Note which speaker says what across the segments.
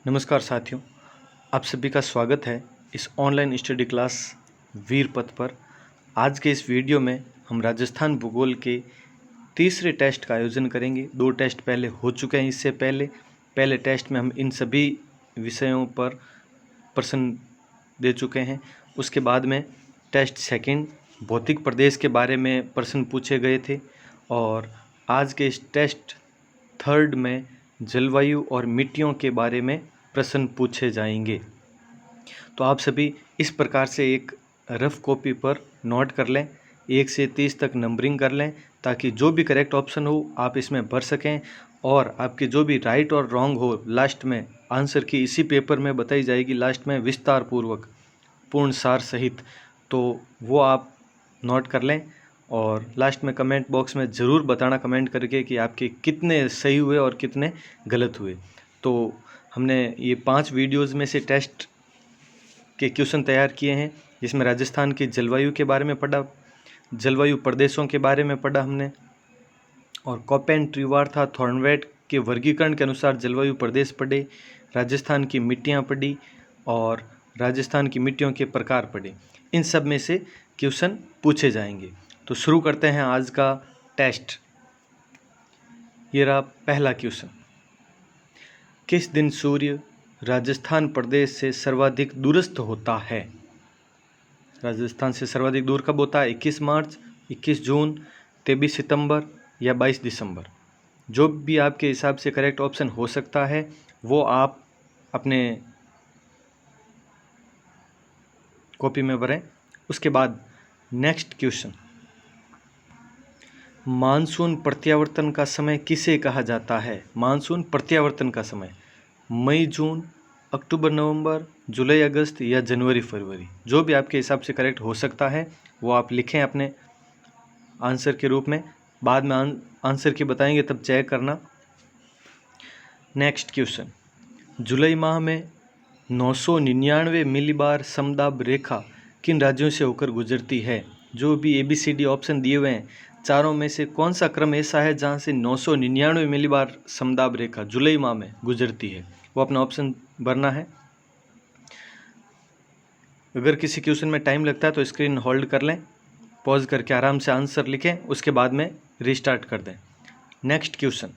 Speaker 1: नमस्कार साथियों, आप सभी का स्वागत है इस ऑनलाइन स्टडी क्लास वीर पथ पर। आज के इस वीडियो में हम राजस्थान भूगोल के तीसरे टेस्ट का आयोजन करेंगे। 2 टेस्ट पहले हो चुके हैं। इससे पहले टेस्ट में हम इन सभी विषयों पर प्रश्न दे चुके हैं। उसके बाद में टेस्ट सेकंड भौतिक प्रदेश के बारे में प्रश्न पूछे गए थे और आज के इस टेस्ट थर्ड में जलवायु और मिट्टियों के बारे में प्रश्न पूछे जाएंगे। तो आप सभी इस प्रकार से एक रफ कॉपी पर नोट कर लें, 1 से 30 तक नंबरिंग कर लें ताकि जो भी करेक्ट ऑप्शन हो आप इसमें भर सकें और आपके जो भी राइट और रॉन्ग हो लास्ट में आंसर की इसी पेपर में बताई जाएगी, लास्ट में विस्तार पूर्वक पूर्ण सार सहित। तो वो आप नोट कर लें और लास्ट में कमेंट बॉक्स में ज़रूर बताना कमेंट करके कि आपके कितने सही हुए और कितने गलत हुए। तो हमने ये 5 वीडियोज़ में से टेस्ट के क्वेश्चन तैयार किए हैं, जिसमें राजस्थान की जलवायु के बारे में पढ़ा, जलवायु प्रदेशों के बारे में पढ़ा हमने, और कोपेन त्रिवार्था थॉर्नवेट के वर्गीकरण के अनुसार जलवायु प्रदेश पढ़े, राजस्थान की मिट्टियाँ पढ़ी और राजस्थान की मिट्टियों के प्रकार पढ़े। इन सब में से क्वेश्चन पूछे जाएंगे। तो शुरू करते हैं आज का टेस्ट। ये रहा पहला क्वेश्चन। किस दिन सूर्य राजस्थान प्रदेश से सर्वाधिक दूरस्थ होता है? राजस्थान से सर्वाधिक दूर कब होता है? 21 मार्च, 21 जून, 23 सितंबर या 22 दिसंबर। जो भी आपके हिसाब से करेक्ट ऑप्शन हो सकता है वो आप अपने कॉपी में भरें। उसके बाद नेक्स्ट क्वेश्चन, मानसून प्रत्यावर्तन का समय किसे कहा जाता है? मानसून प्रत्यावर्तन का समय मई जून, अक्टूबर नवंबर, जुलाई अगस्त या जनवरी फरवरी। जो भी आपके हिसाब से करेक्ट हो सकता है वो आप लिखें अपने आंसर के रूप में। बाद में आंसर की बताएंगे तब चेक करना। नेक्स्ट क्वेश्चन, जुलाई माह में 999 मिलीबार समदाब रेखा किन राज्यों से होकर गुजरती है? जो भी ABCD ऑप्शन दिए हुए हैं, चारों में से कौन सा क्रम ऐसा है जहां से 999 मिलीबार समदाब रेखा जुलाई माह में गुजरती है? वो अपना ऑप्शन भरना है। अगर किसी क्वेश्चन में टाइम लगता है तो स्क्रीन होल्ड कर लें, पॉज करके आराम से आंसर लिखें, उसके बाद में रिस्टार्ट कर दें। नेक्स्ट क्वेश्चन,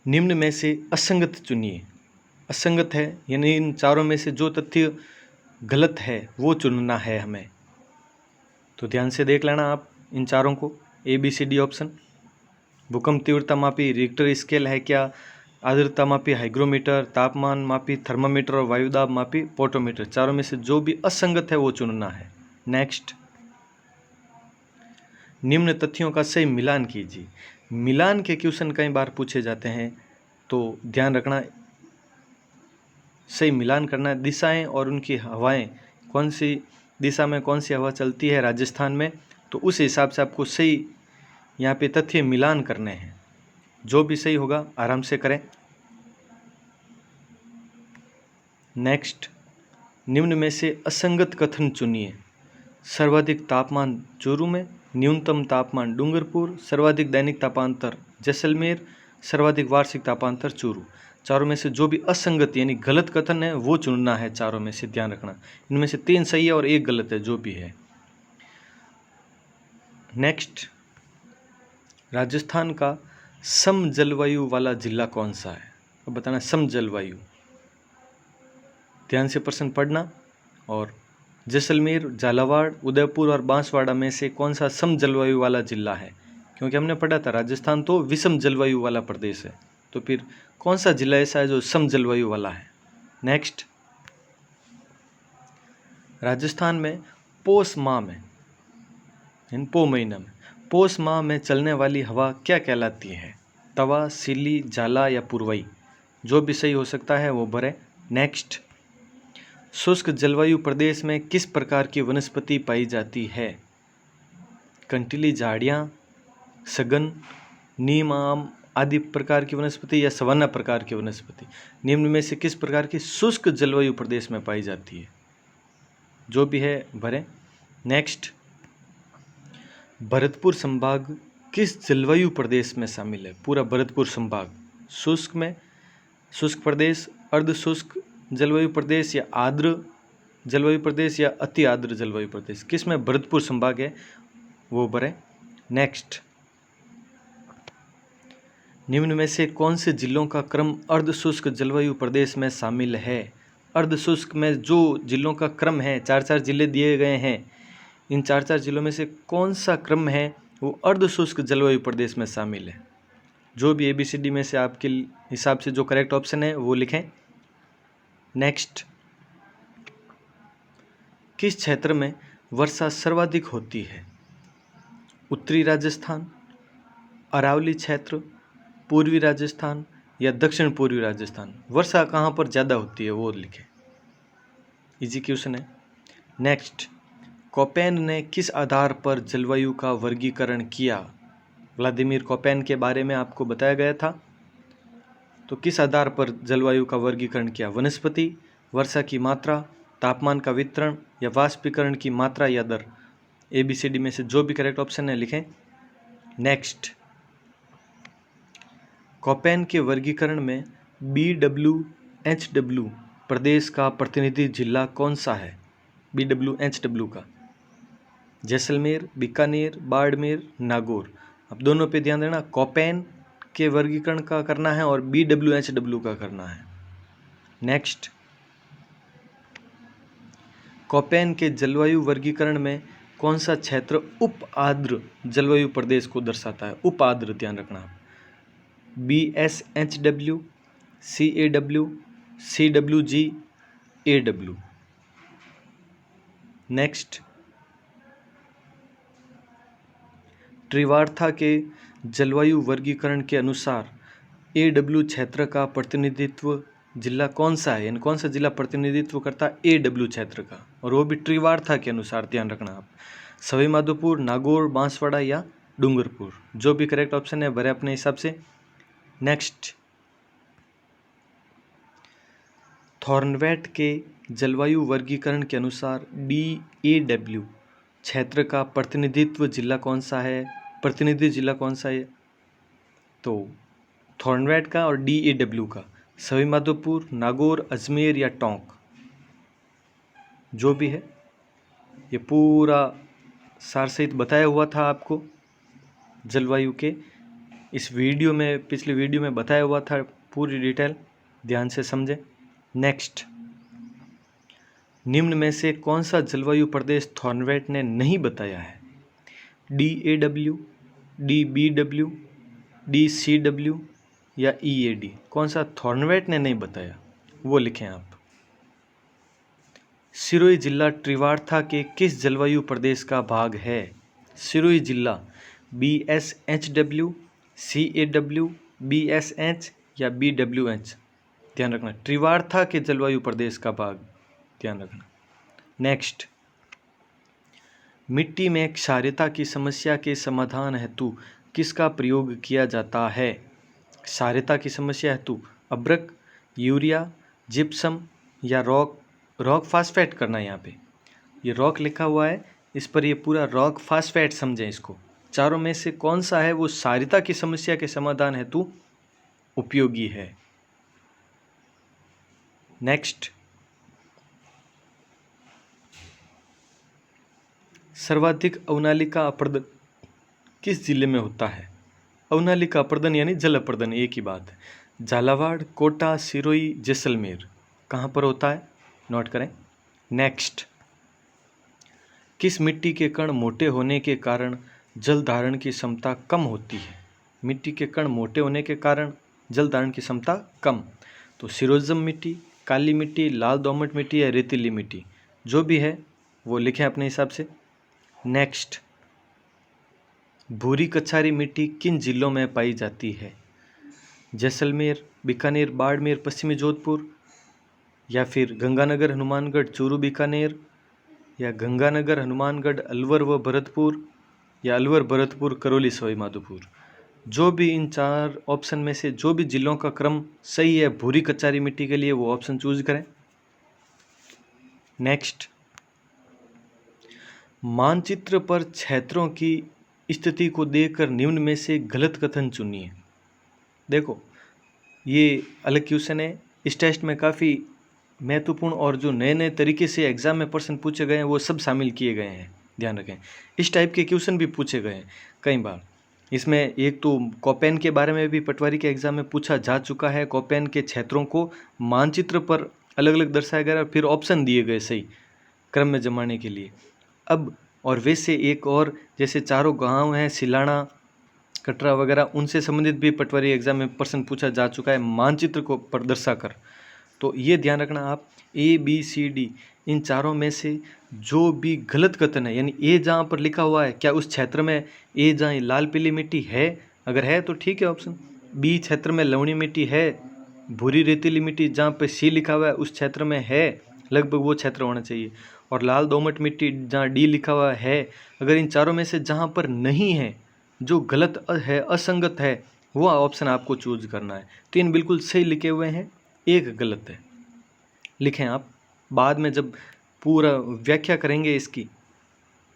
Speaker 1: निम्न में से असंगत चुनिए। असंगत है यानी इन चारों में से जो तथ्य गलत है वो चुनना है हमें। तो ध्यान से देख लेना आप इन चारों को। ABCD ऑप्शन, भूकंप तीव्रता मापी रिक्टर स्केल है क्या, आर्द्रता मापी हाइग्रोमीटर, तापमान मापी थर्मामीटर और वायुदाब मापी पोटोमीटर। चारों में से जो भी असंगत है वो चुनना है। नेक्स्ट, निम्न तथ्यों का सही मिलान कीजिए। मिलान के क्वेश्चन कई बार पूछे जाते हैं, तो ध्यान रखना सही मिलान करना है। दिशाएं और उनकी हवाएं, कौन सी दिशा में कौन सी हवा चलती है राजस्थान में, तो उस हिसाब से आपको सही यहाँ पे तथ्य मिलान करने हैं। जो भी सही होगा आराम से करें। नेक्स्ट, निम्न में से असंगत कथन चुनिए। सर्वाधिक तापमान चूरू में, न्यूनतम तापमान डूंगरपुर, सर्वाधिक दैनिक तापांतर जैसलमेर, सर्वाधिक वार्षिक तापांतर चूरू। चारों में से जो भी असंगत यानी गलत कथन है वो चुनना है। चारों में से ध्यान रखना, इनमें से 3 सही है और 1 गलत है जो भी है। नेक्स्ट, राजस्थान का सम जलवायु वाला जिला कौन सा है? अब बताना सम जलवायु। ध्यान से प्रश्न पढ़ना। और जैसलमेर, झालावाड़, उदयपुर और बांसवाड़ा में से कौन सा सम जलवायु वाला जिला है? क्योंकि हमने पढ़ा था राजस्थान तो विषम जलवायु वाला प्रदेश है, तो फिर कौन सा जिला ऐसा है जो सम जलवायु वाला है? नेक्स्ट, राजस्थान में पौष माह में, इन पौ महीना में, पौष माह में चलने वाली हवा क्या कहलाती है? तवा, सिली, जाला या पुरवई। जो भी सही हो सकता है वो भरें। नेक्स्ट, शुष्क जलवायु प्रदेश में किस प्रकार की वनस्पति पाई जाती है? कंटीली झाड़ियाँ, सघन, नीम, आम आदि प्रकार की वनस्पति या सवाना प्रकार की वनस्पति। निम्न में से किस प्रकार की शुष्क जलवायु प्रदेश में पाई जाती है? जो भी है भरें। नेक्स्ट, भरतपुर संभाग किस जलवायु प्रदेश में शामिल है? पूरा भरतपुर संभाग शुष्क में, शुष्क प्रदेश, अर्ध शुष्क जलवायु प्रदेश या आर्द्र जलवायु प्रदेश या अति आर्द्र जलवायु प्रदेश, किस में भरतपुर संभाग है वो भरें। नेक्स्ट, निम्न में से कौन से जिलों का क्रम अर्ध शुष्क जलवायु प्रदेश में शामिल है। अर्ध शुष्क में जो जिलों का क्रम है, 4 जिले दिए गए हैं, इन 4 जिलों में से कौन सा क्रम है वो अर्ध शुष्क जलवायु प्रदेश में शामिल है। जो भी ABCD में से आपके हिसाब से जो करेक्ट ऑप्शन है वो लिखें। नेक्स्ट, किस क्षेत्र में वर्षा सर्वाधिक होती है। उत्तरी राजस्थान, अरावली क्षेत्र, पूर्वी राजस्थान या दक्षिण पूर्वी राजस्थान। वर्षा कहाँ पर ज़्यादा होती है वो लिखें। इजी क्वेश्चन है। नेक्स्ट, कोपेन ने किस आधार पर जलवायु का वर्गीकरण किया। व्लादिमीर कोपेन के बारे में आपको बताया गया था। तो किस आधार पर जलवायु का वर्गीकरण किया। वनस्पति, वर्षा की मात्रा, तापमान का वितरण या वाष्पीकरण की मात्रा या दर। ABCD में से जो भी करेक्ट ऑप्शन है लिखें। नेक्स्ट, कोपेन के वर्गीकरण में BWHW प्रदेश का प्रतिनिधि जिला कौन सा है। BWHW का जैसलमेर, बीकानेर, बाड़मेर, नागौर। अब दोनों पे ध्यान देना, कोपेन के वर्गीकरण का करना है और BWHW का करना है। नेक्स्ट, कोपेन के जलवायु वर्गीकरण में कौन सा क्षेत्र उप आर्द्र जलवायु प्रदेश को दर्शाता है। उप आर्द्र ध्यान रखना। BSHW, CAW, CWG, AW। Next, Trewartha के जलवायु वर्गीकरण के अनुसार AW क्षेत्र का प्रतिनिधित्व जिला कौन सा है, यानी कौन सा जिला प्रतिनिधित्व करता है AW क्षेत्र का, और वो भी त्रिवार्था के अनुसार। ध्यान रखना आप, सवाई माधोपुर, नागौर, बांसवाड़ा या डूंगरपुर। जो भी करेक्ट ऑप्शन है भरे अपने हिसाब से। नेक्स्ट, थॉर्नवेट के जलवायु वर्गीकरण के अनुसार DAW क्षेत्र का प्रतिनिधित्व जिला कौन सा है, प्रतिनिधि जिला कौन सा है। तो थॉर्नवेट का और DAW का सवाई माधोपुर, नागौर, अजमेर या टोंक। जो भी है ये पूरा सार सहित बताया हुआ था आपको जलवायु के इस वीडियो में, पिछले वीडियो में बताया हुआ था पूरी डिटेल, ध्यान से समझें। नेक्स्ट, निम्न में से कौन सा जलवायु प्रदेश थॉर्नवेट ने नहीं बताया है। DAW, DBW, DCW या EAD। कौन सा थॉर्नवेट ने नहीं बताया वो लिखें आप। सिरोही जिला त्रिवार्था के किस जलवायु प्रदेश का भाग है। सिरोही जिला BSHW, CAW, BSH या BWH। ध्यान रखना, त्रिवार्था के जलवायु प्रदेश का भाग ध्यान रखना। नेक्स्ट, मिट्टी में क्षारीयता की समस्या के समाधान हेतु किसका प्रयोग किया जाता है। क्षारीयता की समस्या हेतु अभ्रक, यूरिया, जिप्सम या रॉक फास्फेट करना है। यहाँ पे ये रॉक लिखा हुआ है, इस पर ये पूरा रॉक फास्फेट समझें इसको। चारों में से कौन सा है वो क्षारीयता की समस्या के समाधान हेतु उपयोगी है। नेक्स्ट, सर्वाधिक अवनालिका अपर्दन किस जिले में होता है। अवनालिका अपर्दन यानी जल अपर्दन एक ही बात है। झालावाड़, कोटा, सिरोही, जैसलमेर। कहाँ पर होता है नोट करें। नेक्स्ट, किस मिट्टी के कण मोटे होने के कारण जल धारण की क्षमता कम होती है। मिट्टी के कण मोटे होने के कारण जल धारण की क्षमता कम। तो सिरोजम मिट्टी, काली मिट्टी, लाल दोमट मिट्टी या रेतीली मिट्टी। जो भी है वो लिखें अपने हिसाब से। नेक्स्ट, भूरी कछारी मिट्टी किन जिलों में पाई जाती है। जैसलमेर, बीकानेर, बाड़मेर, पश्चिमी जोधपुर या फिर गंगानगर, हनुमानगढ़, चूरू, बीकानेर या गंगानगर, हनुमानगढ़, अलवर व भरतपुर या अलवर, भरतपुर, करौली, सवाई माधोपुर। जो भी इन 4 ऑप्शन में से जो भी जिलों का क्रम सही है भूरी कचारी मिट्टी के लिए वो ऑप्शन चूज करें। नेक्स्ट, मानचित्र पर क्षेत्रों की स्थिति को देखकर निम्न में से गलत कथन चुनिए। देखो ये अलग क्वेश्चन है। इस टेस्ट में काफ़ी महत्वपूर्ण और जो नए नए तरीके से एग्ज़ाम में प्रश्न पूछे गए हैं वो सब शामिल किए गए हैं, ध्यान रखें। इस टाइप के क्वेश्चन भी पूछे गए हैं कई बार। इसमें एक तो कोपेन के बारे में भी पटवारी के एग्ज़ाम में पूछा जा चुका है। कोपेन के क्षेत्रों को मानचित्र पर अलग अलग दर्शाया गया, फिर ऑप्शन दिए गए सही क्रम में जमाने के लिए। अब और वैसे एक और जैसे चारों गांव हैं सिलाना, कटरा वगैरह, उनसे संबंधित भी पटवारी एग्जाम में प्रश्न पूछा जा चुका है मानचित्र को पर दर्शाकर। तो ये ध्यान रखना आप, ABCD इन चारों में से जो भी गलत कथन है, यानी ए जहाँ पर लिखा हुआ है क्या उस क्षेत्र में ए जहाँ लाल पीली मिट्टी है, अगर है तो ठीक है ऑप्शन। बी क्षेत्र में लवणी मिट्टी है, भूरी रेतीली मिट्टी जहाँ पे सी लिखा हुआ है उस क्षेत्र में है, लगभग वो क्षेत्र होना चाहिए। और लाल दोमट मिट्टी जहाँ डी लिखा हुआ है, अगर इन चारों में से जहाँ पर नहीं है, जो गलत है, असंगत है, वो ऑप्शन आपको चूज करना है। 3 बिल्कुल सही लिखे हुए हैं, एक गलत है। लिखें आप, बाद में जब पूरा व्याख्या करेंगे इसकी,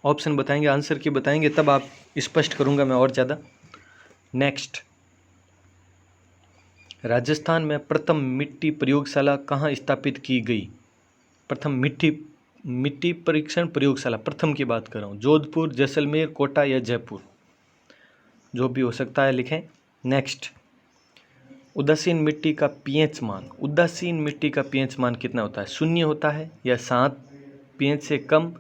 Speaker 1: ऑप्शन बताएंगे, आंसर की बताएंगे, तब आप स्पष्ट करूंगा मैं और ज़्यादा। नेक्स्ट, राजस्थान में प्रथम मिट्टी प्रयोगशाला कहाँ स्थापित की गई? प्रथम मिट्टी परीक्षण प्रयोगशाला, प्रथम की बात कर रहा हूँ। जोधपुर, जैसलमेर, कोटा या जयपुर, जो भी हो सकता है लिखें। नेक्स्ट, उदासीन मिट्टी का पीएच मान, उदासीन मिट्टी का पीएच मान कितना होता है? 0 होता है या 7 पीएच से कम,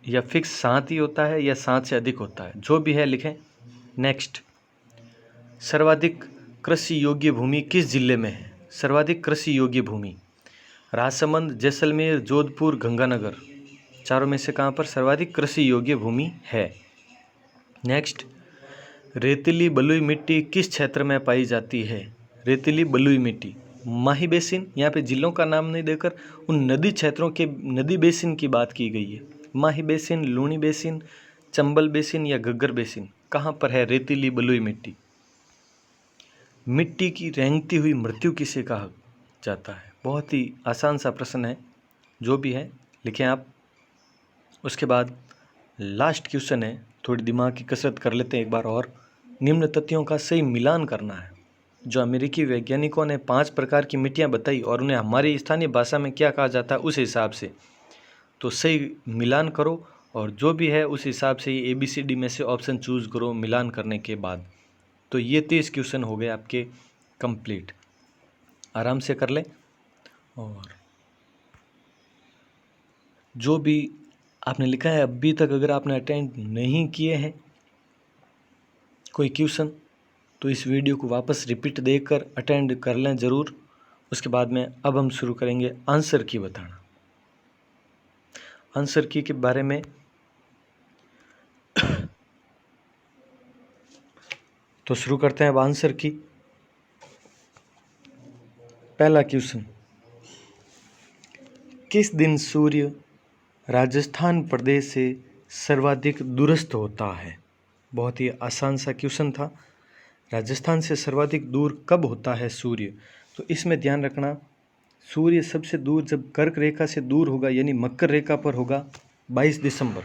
Speaker 1: या फिक्स 7 ही होता है या 7 से अधिक होता है, जो भी है लिखें। नेक्स्ट, सर्वाधिक कृषि योग्य भूमि किस जिले में है? सर्वाधिक कृषि योग्य भूमि राजसमंद, जैसलमेर, जोधपुर, गंगानगर, चारों में से कहाँ पर सर्वाधिक कृषि योग्य भूमि है? नेक्स्ट, रेतीली बलुई मिट्टी किस क्षेत्र में पाई जाती है? रेतीली बलुई मिट्टी, माही बेसिन, यहाँ पे जिलों का नाम नहीं देकर उन नदी क्षेत्रों के नदी बेसिन की बात की गई है। Mahi basin, Luni basin, Chambal basin या घग्गर बेसिन, कहाँ पर है रेतीली बलुई मिट्टी? मिट्टी की रेंगती हुई मृत्यु किसे कहा जाता है? बहुत ही आसान सा प्रश्न है, जो भी है लिखें आप। उसके बाद लास्ट क्वेश्चन है, थोड़ी दिमाग की कसरत कर लेते हैं एक बार और। निम्न तथ्यों का सही मिलान करना है। जो अमेरिकी वैज्ञानिकों ने 5 प्रकार की मिट्टियाँ बताई और उन्हें हमारी स्थानीय भाषा में क्या कहा जाता है उस हिसाब से, तो सही मिलान करो और जो भी है उस हिसाब से ABCD में से ऑप्शन चूज़ करो मिलान करने के बाद। तो ये 30 क्वेश्चन हो गए आपके कंप्लीट, आराम से कर लें। और जो भी आपने लिखा है अभी तक अगर आपने अटेंड नहीं किए हैं कोई क्वेश्चन, तो इस वीडियो को वापस रिपीट देकर अटेंड कर लें ज़रूर। उसके बाद में अब हम शुरू करेंगे आंसर की बताना। आंसर की के बारे में तो शुरू करते हैं अब आंसर की। पहला क्वेश्चन, किस दिन सूर्य राजस्थान प्रदेश से सर्वाधिक दूरस्थ होता है? बहुत ही आसान सा क्वेश्चन था। राजस्थान से सर्वाधिक दूर कब होता है सूर्य? तो इसमें ध्यान रखना, सूर्य सबसे दूर जब कर्क रेखा से दूर होगा, यानी मकर रेखा पर होगा, 22 दिसंबर।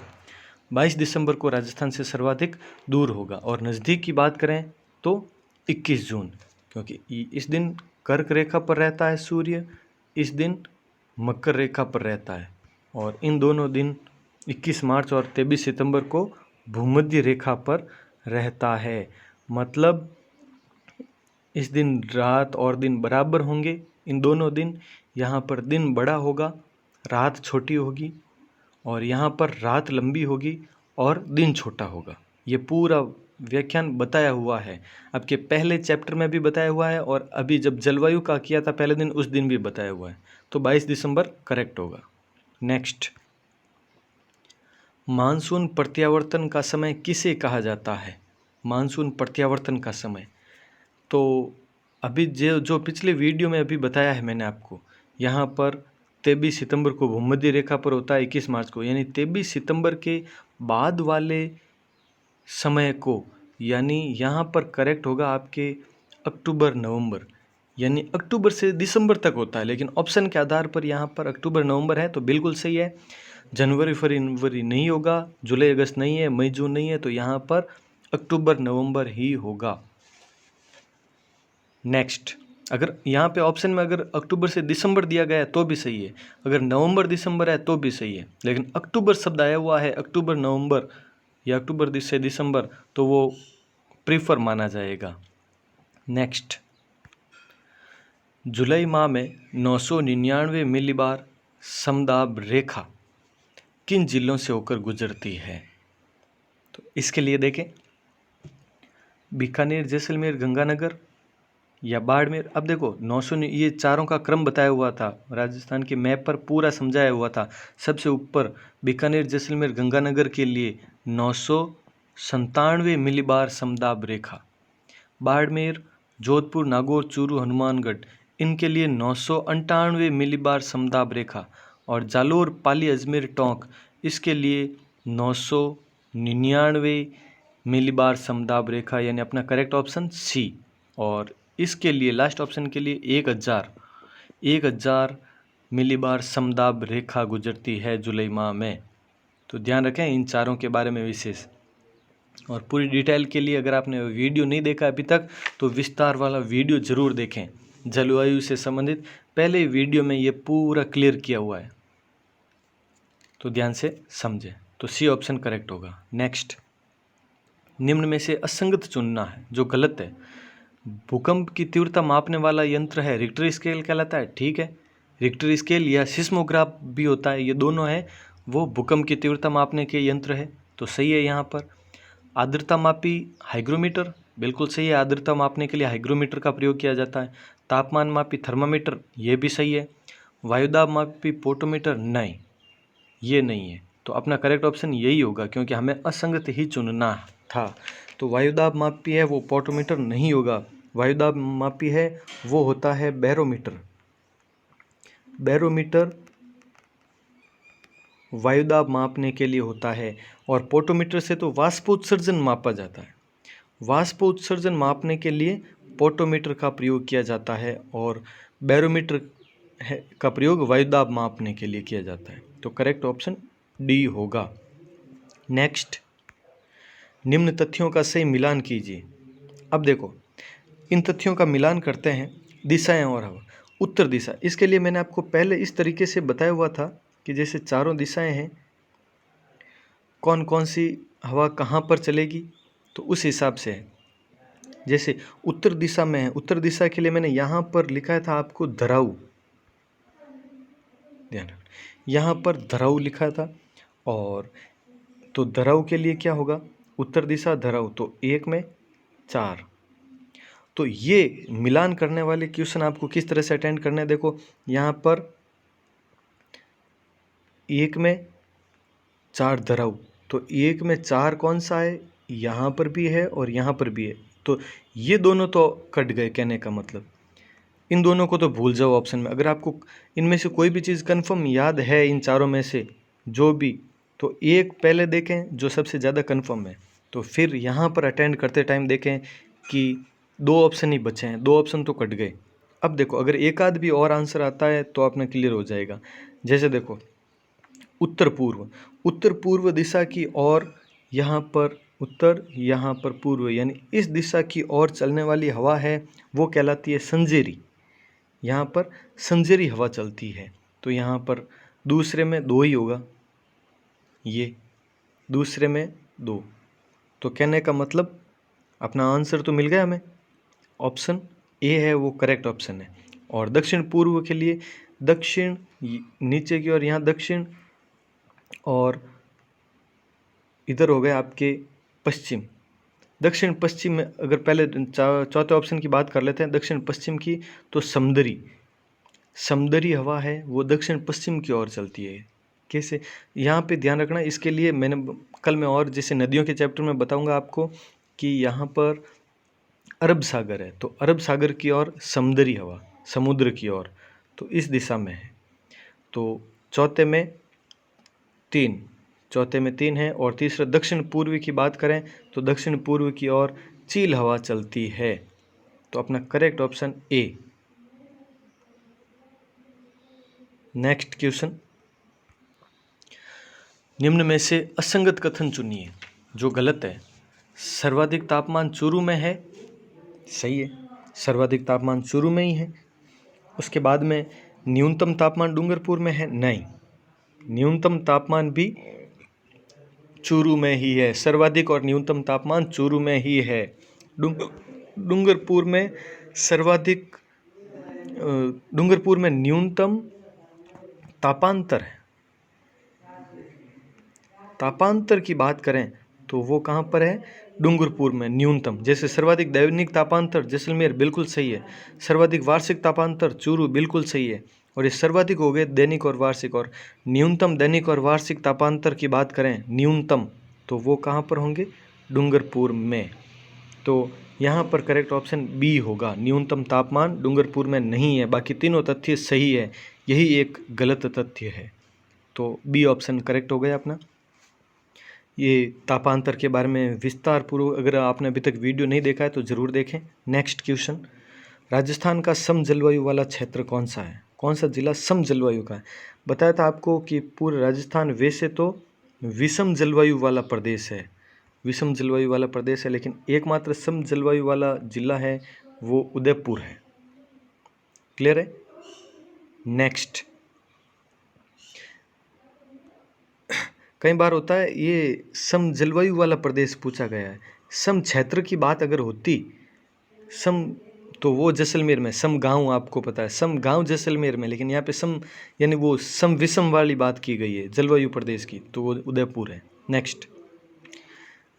Speaker 1: 22 दिसंबर को राजस्थान से सर्वाधिक दूर होगा। और नज़दीक की बात करें तो 21 जून, क्योंकि इस दिन कर्क रेखा पर रहता है सूर्य, इस दिन मकर रेखा पर रहता है। और इन दोनों दिन 21 मार्च और 23 सितंबर को भूमध्य रेखा पर रहता है। मतलब इस दिन रात और दिन बराबर होंगे। इन दोनों दिन यहाँ पर दिन बड़ा होगा, रात छोटी होगी, और यहाँ पर रात लंबी होगी और दिन छोटा होगा। ये पूरा व्याख्यान बताया हुआ है, आपके पहले चैप्टर में भी बताया हुआ है, और अभी जब जलवायु का किया था पहले दिन उस दिन भी बताया हुआ है। तो 22 दिसंबर करेक्ट होगा। नेक्स्ट, मानसून प्रत्यावर्तन का समय किसे कहा जाता है? मानसून प्रत्यावर्तन का समय, तो अभी जो पिछले वीडियो में अभी बताया है मैंने आपको, यहाँ पर 23 सितंबर को भूमध्य रेखा पर होता है, 21 मार्च को, यानी 23 सितंबर के बाद वाले समय को, यानी यहाँ पर करेक्ट होगा आपके अक्टूबर नवंबर, यानी अक्टूबर से दिसंबर तक होता है, लेकिन ऑप्शन के आधार पर यहाँ पर अक्टूबर नवंबर है, तो बिल्कुल सही है। जनवरी फरवरी नहीं होगा, जुलाई अगस्त नहीं है, मई जून नहीं है, तो यहाँ पर अक्टूबर नवंबर ही होगा। नेक्स्ट, अगर यहाँ पे ऑप्शन में अगर अक्टूबर से दिसंबर दिया गया है तो भी सही है, अगर नवंबर दिसंबर है तो भी सही है, लेकिन अक्टूबर शब्द आया हुआ है, अक्टूबर नवंबर या अक्टूबर से दिसंबर, तो वो प्रीफर माना जाएगा। नेक्स्ट, जुलाई माह में 999 मिलीबार समदाब रेखा किन जिलों से होकर गुजरती है? तो इसके लिए देखें, बीकानेर, जैसलमेर, गंगानगर या बाड़मेर। अब देखो 900, ये चारों का क्रम बताया हुआ था, राजस्थान के मैप पर पूरा समझाया हुआ था। सबसे ऊपर बीकानेर, जैसलमेर, गंगानगर के लिए 997 मिलीबार समदाब रेखा। बाड़मेर, जोधपुर, नागौर, चूरू, हनुमानगढ़, इनके लिए 998 मिलीबार समदाब रेखा। और जालोर, पाली, अजमेर, टोंक, इसके लिए 999 मिलीबार समदाब रेखा, यानी अपना करेक्ट ऑप्शन सी। और इसके लिए लास्ट ऑप्शन के लिए 1000 मिलीबार समदाब रेखा गुजरती है जुलाई माह में। तो ध्यान रखें इन चारों के बारे में विशेष। और पूरी डिटेल के लिए अगर आपने वीडियो नहीं देखा अभी तक तो विस्तार वाला वीडियो ज़रूर देखें, जलवायु से संबंधित पहले वीडियो में ये पूरा क्लियर किया हुआ है, तो ध्यान से समझें। तो सी ऑप्शन करेक्ट होगा। नेक्स्ट, निम्न में से असंगत चुनना है जो गलत है। भूकंप की तीव्रता मापने वाला यंत्र है रिक्टर स्केल कहलाता है, ठीक है। रिक्टर स्केल या सिस्मोग्राफ भी होता है, ये दोनों है वो भूकंप की तीव्रता मापने के यंत्र है, तो सही है यहाँ पर। आर्द्रता मापी हाइग्रोमीटर, बिल्कुल सही है, आर्द्रता मापने के लिए हाइग्रोमीटर का प्रयोग किया जाता है। तापमान मापी थर्मामीटर, ये भी सही है। वायुदाब मापी पोटोमीटर, नहीं, ये नहीं है। तो अपना करेक्ट ऑप्शन यही होगा, क्योंकि हमें असंगत ही चुनना था। तो वायुदाब मापी है वो पोटोमीटर नहीं होगा, वायुदाब मापी है वो होता है बैरोमीटर। बैरोमीटर वायुदाब मापने के लिए होता है, और पोटोमीटर से तो वाष्पोत्सर्जन मापा जाता है। वाष्पोत्सर्जन मापने के लिए पोटोमीटर का प्रयोग किया जाता है, और बैरोमीटर का प्रयोग वायुदाब मापने के लिए किया जाता है। तो करेक्ट ऑप्शन डी होगा। नेक्स्ट, निम्न तथ्यों का सही मिलान कीजिए। अब देखो इन तथ्यों का मिलान करते हैं। दिशाएं और हवा। उत्तर दिशा, इसके लिए मैंने आपको पहले इस तरीके से बताया हुआ था कि जैसे चारों दिशाएं हैं, कौन कौन सी हवा कहाँ पर चलेगी, तो उस हिसाब से है। जैसे उत्तर दिशा में है, उत्तर दिशा के लिए मैंने यहाँ पर लिखा था आपको धराऊ, ध्यान रखना, यहाँ पर धराऊ लिखा था। और तो धराऊ के लिए क्या होगा, उत्तर दिशा धराऊ, तो 1 में 4। तो ये मिलान करने वाले क्वेश्चन आपको किस तरह से अटेंड करने हैं। देखो यहाँ पर 1 में 4 धराऊ, तो 1 में 4 कौन सा है, यहाँ पर भी है और यहाँ पर भी है, तो ये दोनों तो कट गए। कहने का मतलब इन दोनों को तो भूल जाओ ऑप्शन में। अगर आपको इनमें से कोई भी चीज़ कंफर्म याद है इन चारों में से जो भी, तो एक पहले देखें जो सबसे ज़्यादा कंफर्म है, तो फिर यहाँ पर अटेंड करते टाइम देखें कि 2 ऑप्शन ही बचे हैं, 2 ऑप्शन तो कट गए। अब देखो अगर एक आध भी और आंसर आता है तो अपना क्लियर हो जाएगा। जैसे देखो उत्तर पूर्व, उत्तर पूर्व दिशा की ओर, यहाँ पर उत्तर, यहाँ पर पूर्व, यानी इस दिशा की ओर चलने वाली हवा है वो कहलाती है संजेरी। यहाँ पर संजेरी हवा चलती है, तो यहाँ पर दूसरे में 2 ही होगा, ये दूसरे में 2। तो कहने का मतलब अपना आंसर तो मिल गया हमें, ऑप्शन ए है वो करेक्ट ऑप्शन है। और दक्षिण पूर्व के लिए दक्षिण नीचे की ओर, यहाँ दक्षिण, और इधर हो गए आपके पश्चिम। दक्षिण पश्चिम में अगर पहले चौथे ऑप्शन की बात कर लेते हैं दक्षिण पश्चिम की, तो समुद्री हवा है वो दक्षिण पश्चिम की ओर चलती है। कैसे, यहाँ पे ध्यान रखना, इसके लिए मैंने कल मैं और जैसे नदियों के चैप्टर में बताऊंगा आपको कि यहाँ पर अरब सागर है, तो अरब सागर की ओर समुद्री हवा, समुद्र की ओर, तो इस दिशा में है। तो चौथे में 3 है। और तीसरा दक्षिण पूर्व की बात करें तो दक्षिण पूर्व की ओर चील हवा चलती है, तो अपना correct option A. Next question, निम्न में से असंगत कथन चुनिए जो गलत है। सर्वाधिक तापमान चूरू में है, सही है। सर्वाधिक तापमान चूरू में ही है। उसके बाद में न्यूनतम तापमान डूंगरपुर में है, नहीं, न्यूनतम तापमान भी चूरू में ही है। सर्वाधिक और न्यूनतम तापमान चूरू में ही है। डूंगरपुर में सर्वाधिक, डूंगरपुर में न्यूनतम तापांतर है। तापांतर की बात करें तो वो कहाँ पर है? डूंगरपुर में न्यूनतम। जैसे सर्वाधिक दैनिक तापांतर जैसलमेर बिल्कुल सही है, सर्वाधिक वार्षिक तापांतर चूरू बिल्कुल सही है। और ये सर्वाधिक हो गए दैनिक और वार्षिक, और न्यूनतम दैनिक और वार्षिक तापांतर की बात करें न्यूनतम, तो वो कहाँ पर होंगे? डूंगरपुर में। तो यहाँ पर करेक्ट ऑप्शन बी होगा, न्यूनतम तापमान डूंगरपुर में नहीं है। बाकी तीनों तथ्य सही है, यही एक गलत तथ्य है। तो बी ऑप्शन करेक्ट हो गया अपना। ये तापांतर के बारे में विस्तार पूर्वक अगर आपने अभी तक वीडियो नहीं देखा है तो ज़रूर देखें। नेक्स्ट क्वेश्चन, राजस्थान का सम जलवायु वाला क्षेत्र कौन सा है? कौन सा जिला सम जलवायु का है? बताया था आपको कि पूरा राजस्थान वैसे तो विषम जलवायु वाला प्रदेश है, विषम जलवायु वाला प्रदेश है, लेकिन एकमात्र सम जलवायु वाला जिला है वो उदयपुर है। क्लियर है? नेक्स्ट, कई बार होता है ये सम जलवायु वाला प्रदेश पूछा गया है। सम क्षेत्र की बात अगर होती, सम तो वो जैसलमेर में, सम गांव आपको पता है, सम गांव जैसलमेर में, लेकिन यहाँ पे सम यानी वो सम विषम वाली बात की गई है जलवायु प्रदेश की, तो वो उदयपुर है। नेक्स्ट,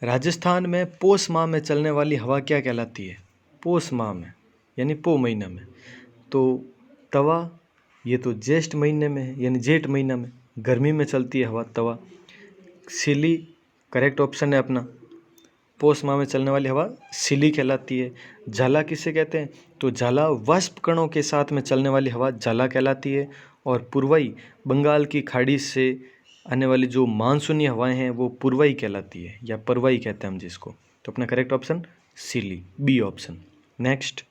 Speaker 1: राजस्थान में पोष माह में चलने वाली हवा क्या कहलाती है? पोष माह में यानी पो महीना में, तो तवा, ये तो ज्येष्ठ महीने में है यानी जेठ महीना में, गर्मी में चलती है हवा तवा। सिली करेक्ट ऑप्शन है अपना, पोष माह में चलने वाली हवा सिली कहलाती है। झाला किसे कहते हैं? तो झाला वाष्प कणों के साथ में चलने वाली हवा झाला कहलाती है। और पूर्वाई बंगाल की खाड़ी से आने वाली जो मानसूनी हवाएं हैं वो पूर्वाई कहलाती है, या परवाई कहते हैं हम जिसको। तो अपना करेक्ट ऑप्शन सिली, बी ऑप्शन। नेक्स्ट,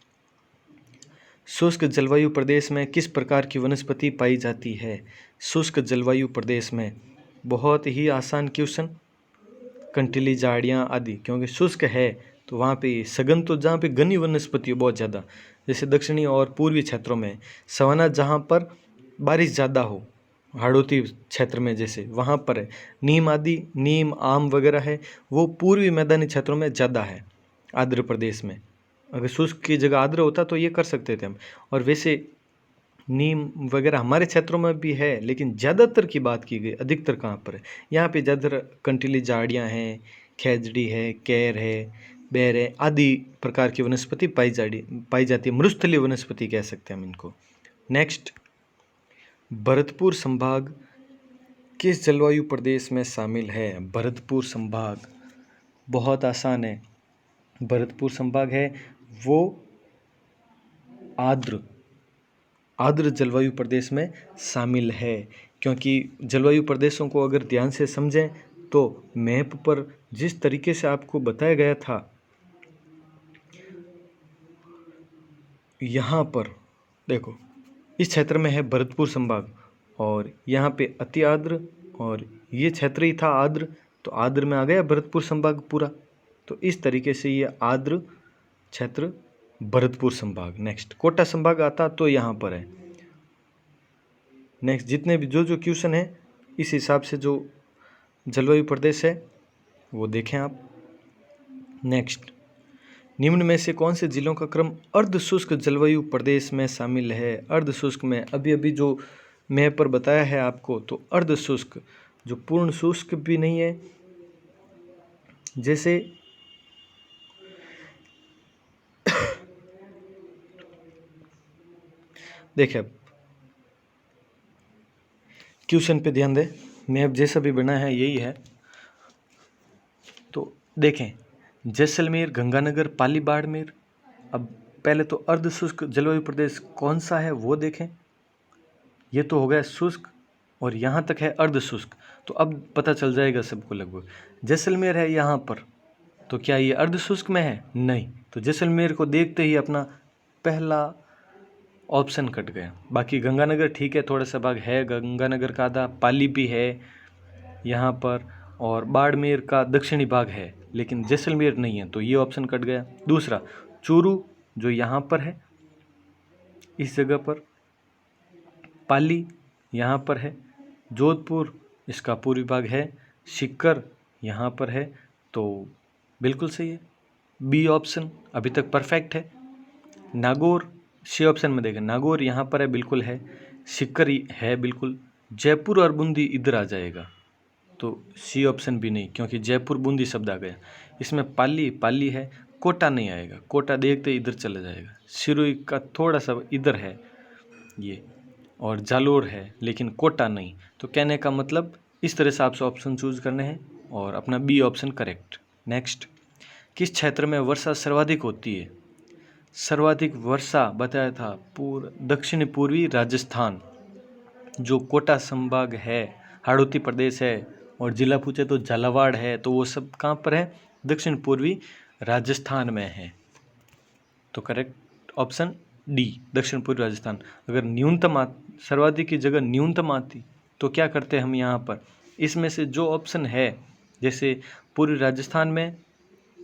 Speaker 1: शुष्क जलवायु प्रदेश में किस प्रकार की वनस्पति पाई जाती है? शुष्क जलवायु प्रदेश में बहुत ही आसान क्वेश्चन, कंटीली झाड़ियाँ आदि, क्योंकि शुष्क है तो वहाँ पे सघन, तो जहाँ पे घनी वनस्पति हो बहुत ज़्यादा, जैसे दक्षिणी और पूर्वी क्षेत्रों में, सवाना जहाँ पर बारिश ज़्यादा हो, हाड़ौती क्षेत्र में जैसे वहाँ पर है। नीम आदि, नीम आम वगैरह है वो पूर्वी मैदानी क्षेत्रों में ज़्यादा है। आंध्र प्रदेश में अगर शुष्क की जगह आर्द्र होता तो ये कर सकते थे हम। और वैसे नीम वगैरह हमारे क्षेत्रों में भी है, लेकिन ज़्यादातर की बात की गई, अधिकतर कहाँ पर है? यहाँ पे ज़्यादातर कंटीली झाड़ियाँ हैं, खेजड़ी है, कैर है, बैर है आदि प्रकार की वनस्पति पाई जाती है। मृस्थलीय वनस्पति कह सकते हैं हम इनको। नेक्स्ट, भरतपुर संभाग किस जलवायु प्रदेश में शामिल है? भरतपुर संभाग बहुत आसान है, भरतपुर संभाग है वो आर्द्र जलवायु प्रदेश में शामिल है। क्योंकि जलवायु प्रदेशों को अगर ध्यान से समझें तो मैप पर जिस तरीके से आपको बताया गया था, यहाँ पर देखो इस क्षेत्र में है भरतपुर संभाग, और यहाँ पे अति आर्द्र, और ये क्षेत्र ही था आर्द्र, तो आर्द्र में आ गया भरतपुर संभाग पूरा। तो इस तरीके से ये आर्द्र क्षेत्र भरतपुर संभाग। नेक्स्ट, कोटा संभाग आता तो यहाँ पर है। नेक्स्ट, जितने भी जो क्वेश्चन है इस हिसाब से जो जलवायु प्रदेश है वो देखें आप। नेक्स्ट, निम्न में से कौन से जिलों का क्रम अर्ध शुष्क जलवायु प्रदेश में शामिल है? अर्ध शुष्क में अभी जो मैप पर बताया है आपको, तो अर्ध शुष्क जो पूर्ण शुष्क भी नहीं है, जैसे देखिए क्वेश्चन पे ध्यान दें, मैप जैसा भी बना है यही है। तो देखें जैसलमेर, गंगानगर, पाली, बाड़मेर। अब पहले तो अर्ध शुष्क जलवायु प्रदेश कौन सा है वो देखें। ये तो हो गया शुष्क और यहाँ तक है अर्ध शुष्क, तो अब पता चल जाएगा सबको लगभग। जैसलमेर है यहाँ पर, तो क्या ये अर्ध शुष्क में है? नहीं। तो जैसलमेर को देखते ही अपना पहला ऑप्शन कट गया। बाकी गंगानगर ठीक है, थोड़ा सा भाग है गंगानगर का आधा, पाली भी है यहाँ पर, और बाड़मेर का दक्षिणी भाग है, लेकिन जैसलमेर नहीं है, तो ये ऑप्शन कट गया। दूसरा, चूरू जो यहाँ पर है, इस जगह पर। पाली यहाँ पर है। जोधपुर इसका पूर्वी भाग है। सीकर यहाँ पर है। तो बिल्कुल सही है, बी ऑप्शन अभी तक परफेक्ट है। नागौर सी ऑप्शन में देखें, नागौर यहाँ पर है, बिल्कुल है। सीकर है बिल्कुल। जयपुर और बूंदी इधर आ जाएगा, तो सी ऑप्शन भी नहीं, क्योंकि जयपुर बूंदी शब्द आ गया। इसमें पाली है, कोटा नहीं आएगा, कोटा देखते इधर चला जाएगा। सिरोही का थोड़ा सा इधर है ये, और जालोर है, लेकिन कोटा नहीं। तो कहने का मतलब इस तरह से आपसे ऑप्शन चूज करने हैं और अपना बी ऑप्शन करेक्ट। नेक्स्ट, किस क्षेत्र में वर्षा सर्वाधिक होती है? सर्वाधिक वर्षा बताया था दक्षिण पूर्वी राजस्थान, जो कोटा संभाग है, हाड़ौती प्रदेश है, और जिला पूछे तो झालावाड़ है, तो वो सब कहाँ पर है? दक्षिण पूर्वी राजस्थान में है। तो करेक्ट ऑप्शन डी, दक्षिण पूर्वी राजस्थान। अगर न्यूनतम सर्वाधिक की जगह न्यूनतम आती तो क्या करते हम यहाँ पर? इसमें से जो ऑप्शन है, जैसे पूर्वी राजस्थान में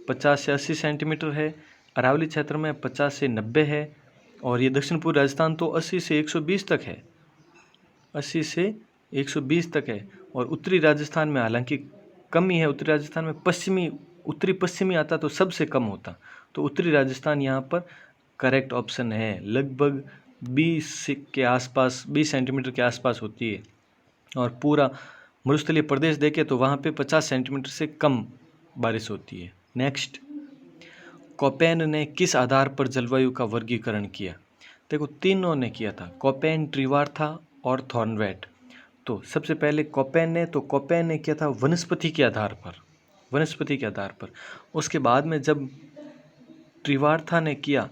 Speaker 1: 50 से 80 सेंटीमीटर है, अरावली क्षेत्र में 50 से 90 है, और ये दक्षिण पूर्वी राजस्थान तो 80 से 120 तक है, 80 से 120 तक है। और उत्तरी राजस्थान में हालांकि कमी है, उत्तरी राजस्थान में उत्तरी पश्चिमी आता तो सबसे कम होता। तो उत्तरी राजस्थान यहाँ पर करेक्ट ऑप्शन है। लगभग 20 के आसपास, 20 सेंटीमीटर के आसपास होती है, और पूरा मरुस्थलीय प्रदेश देखें तो वहाँ पे 50 सेंटीमीटर से कम बारिश होती है। नेक्स्ट, कोपेन ने किस आधार पर जलवायु का वर्गीकरण किया? देखो, तीनों ने किया था, कोपेन, ट्रिवार्था और थॉर्नवेट। तो सबसे पहले कोपेन ने किया था वनस्पति के आधार पर। उसके बाद में जब ट्रिवार्था ने किया,